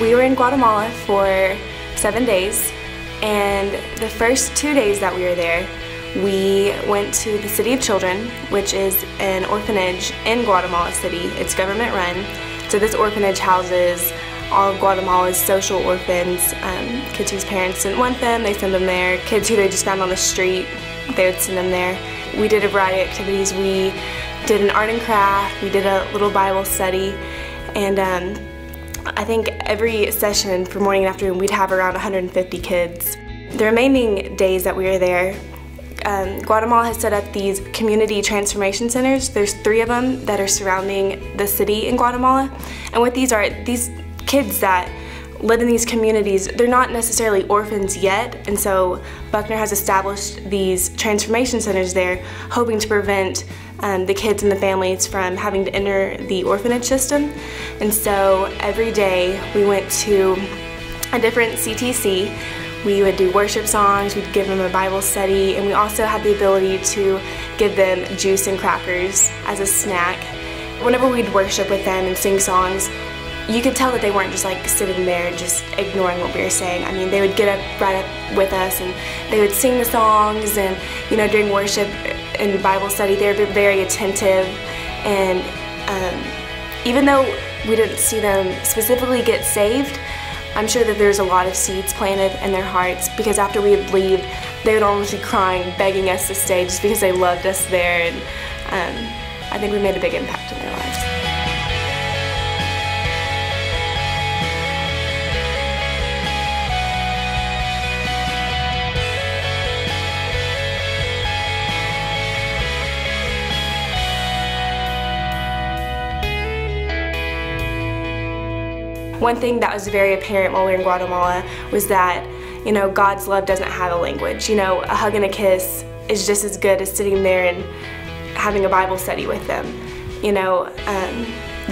We were in Guatemala for 7 days, and the first 2 days that we were there, we went to the City of Children, which is an orphanage in Guatemala City. It's government run. So this orphanage houses all of Guatemala's social orphans, kids whose parents didn't want them, they send them there. Kids who they just found on the street, they would send them there. We did a variety of activities. We did an art and craft, we did a little Bible study, and I think every session for morning and afternoon we'd have around 150 kids. The remaining days that we were there, Guatemala has set up these community transformation centers. There's 3 of them that are surrounding the city in Guatemala, and what these are, these kids that live in these communities, they're not necessarily orphans yet, and so Buckner has established these transformation centers there, hoping to prevent the kids and the families from having to enter the orphanage system. And so every day we went to a different CTC. We would do worship songs, we'd give them a Bible study, and we also had the ability to give them juice and crackers as a snack. Whenever we'd worship with them and sing songs, you could tell that they weren't just like sitting there just ignoring what we were saying. I mean, they would get up right up with us and they would sing the songs, and you know, during worship and Bible study they were very attentive. And even though we didn't see them specifically get saved, I'm sure that there's a lot of seeds planted in their hearts, because after we would leave they would almost be crying, begging us to stay just because they loved us there. And I think we made a big impact in their lives. One thing that was very apparent while we were in Guatemala was that, you know, God's love doesn't have a language. You know, a hug and a kiss is just as good as sitting there and having a Bible study with them. You know,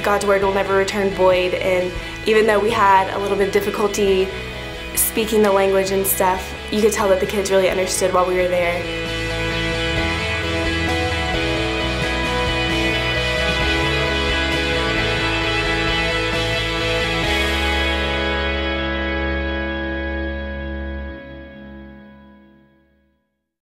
God's word will never return void, and even though we had a little bit of difficulty speaking the language and stuff, you could tell that the kids really understood while we were there.